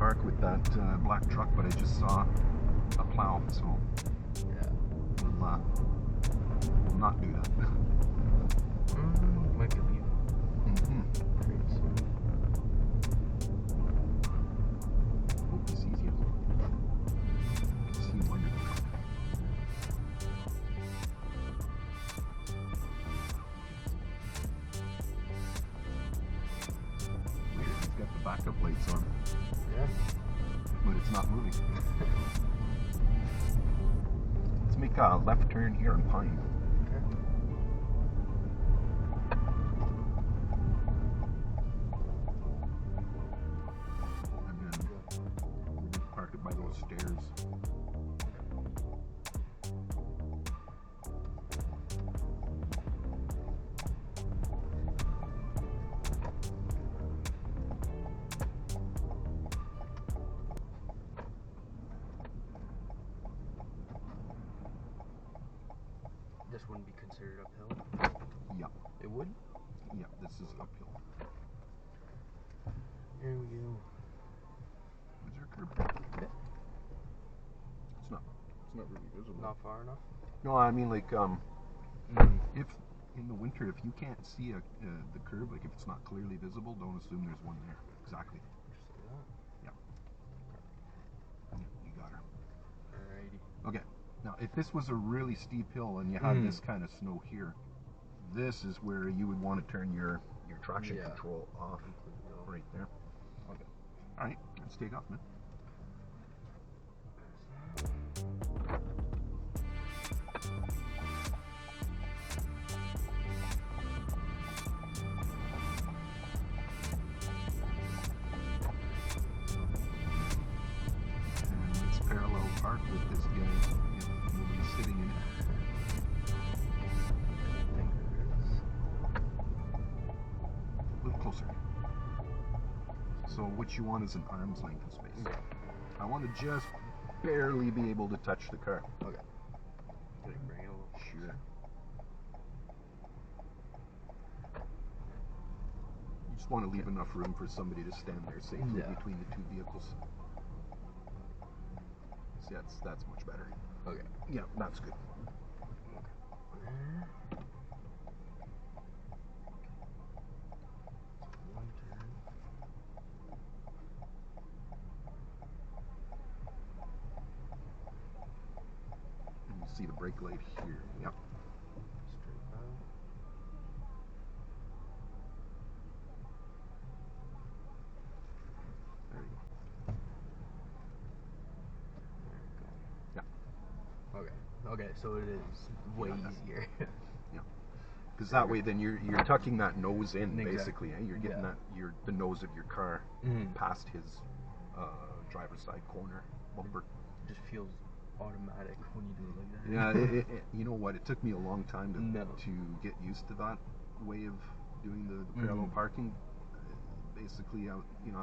park with that black truck, but I just saw a plow, so Yeah. we'll not do that. Might be leaving. Pretty soon. Hope he sees you. See him under the truck. Weird, he's got the backup lights on, Yeah. but it's not moving. Let's make a left turn here on Pine. Okay. And then we'll just park it by those stairs. This wouldn't be considered uphill. Yeah, It would? yeah, this is uphill. Here we go. Is there a curb? Yeah. It's not really visible. Not far enough? No, I mean like if in the winter, if you can't see the curb, like if it's not clearly visible, don't assume there's one there. Exactly. Just like that. Yeah, you got her. Alrighty. Okay. Now, if this was a really steep hill and you had this kind of snow here, this is where you would want to turn your traction control off. Right there. Okay. All right. Let's take off, man. And let's parallel park with this guy if nobody's sitting in it. I think there is. A little closer. So what you want is an arm's length of space. Yeah. I want to just barely be able to touch the car. Okay. Can I bring it a little? Sure. You just want to leave enough room for somebody to stand there safely between the two vehicles. See, that's much better. Okay. Yeah, that's good. One turn. And you see the brake light here. Yep. Straight out. There you go. There we go. Yeah. Okay. Okay, so it is way easier. Because that way, then you're tucking that nose in, Exactly. basically. Eh? You're getting the nose of your car past his driver's side corner bumper. It just feels automatic when you do it like that. Yeah, you know what? It took me a long time to get used to that way of doing the parallel parking. Basically, I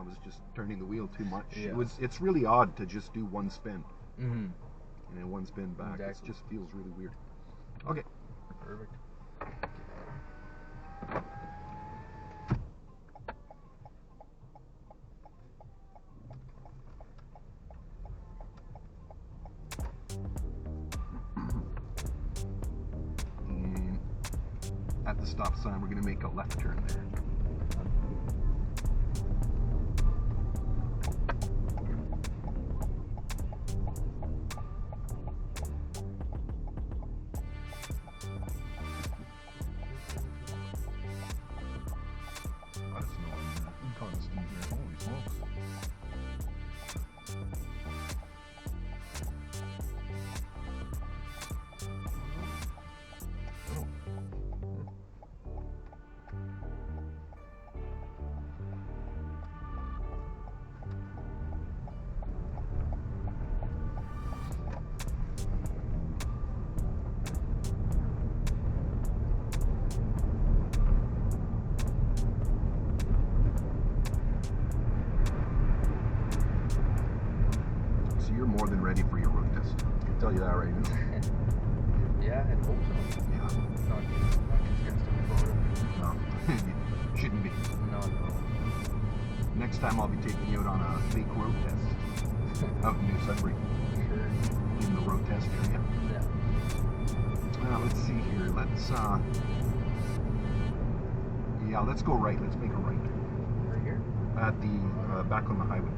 was just turning the wheel too much. Yeah. It's really odd to just do one spin Mm-hmm. and then one spin back. Exactly. It just feels really weird. Okay. Perfect. And at the stop sign, we're going to make a left turn there. Holy smokes. You're more than ready for your road test. I can tell you that right now. Yeah, I hope so. Yeah. Not too stressed about it. No, you shouldn't be. Not at all. Next time I'll be taking you out on a fake road test out in New Sudbury Sure. in the road test area. Yeah. Let's see here. Let's go right. Let's make a right Right here? at the back on the highway.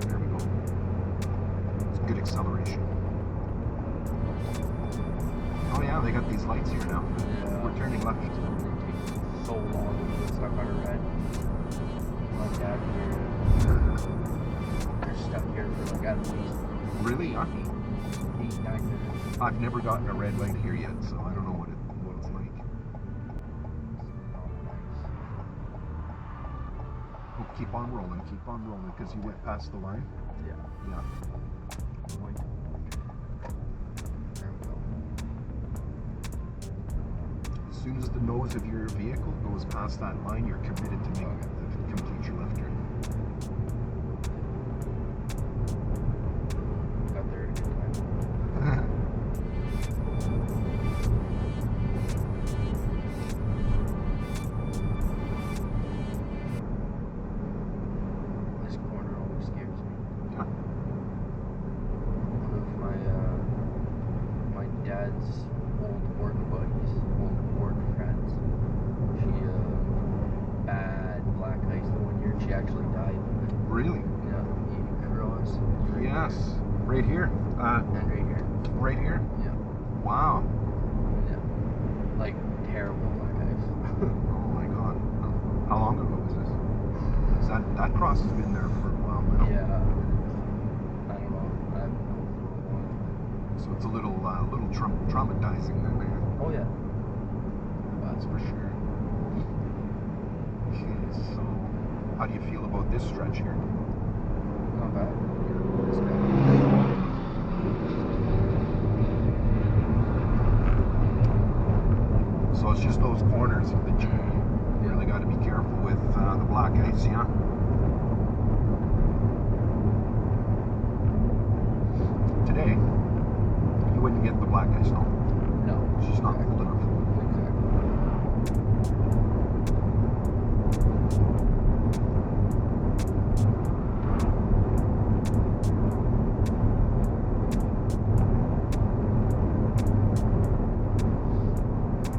There we go. It's good acceleration. Oh yeah, they got these lights here now. Yeah. We're turning left. It takes so long to get stuck on a red. My dad here, they're stuck here for like at least Really? Huh? 8-9 minutes. I've never gotten a red light here yet, so I don't know what it's like. Oh, keep on rolling, because you went past the line. Yeah. Yeah. Point. There we go. As soon as the nose of your vehicle goes past that line, you're committed to complete your left turn. Got there at a good time. This corner always scares me. Yeah. One of my dad's old work buddies, old work friends. She bad black ice the one year. She actually died. Really? Yeah, eating cross. Yes. Right here. And right here. Right here. Yeah. Wow. Yeah. Like terrible black ice. Oh my God. How long ago was this? 'Cause that cross has been there for a while now. Yeah. I don't know. I have no clue. So it's a little traumatizing then, man. Oh yeah. That's for sure. Okay, so how do you feel about this stretch here? Not bad. It's good. So it's just those corners that you really got to be careful with the black ice, yeah? Today, you wouldn't get the black ice, no? No. It's just not cold enough.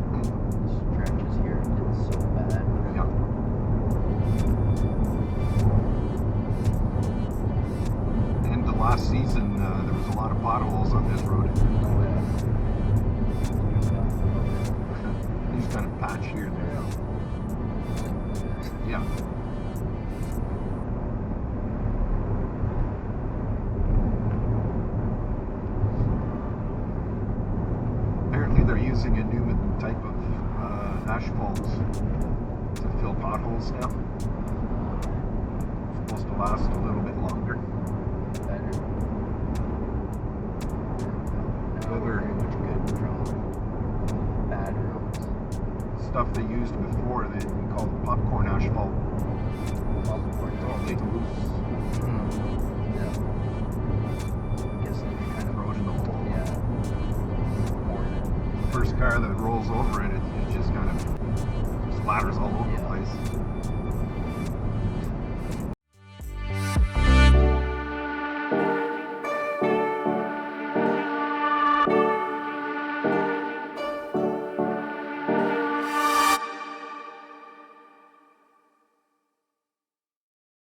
Stretches here, it's so bad. Yeah. And the last season, there was a lot of potholes on this road. Oh yeah. These kind of patch here and there. Yeah. Apparently they're using a new type of asphalt to fill potholes now. It's supposed to last a little bit longer. Better. Now Other- we're pretty much good from bad roads. Stuff they used before that we called popcorn asphalt. Popcorn. Totally loose. Yeah. Guess they kind of Erosion of the hole. yeah. Poured it. First car that rolls over it, it just kind of splatters all over the Yeah. place.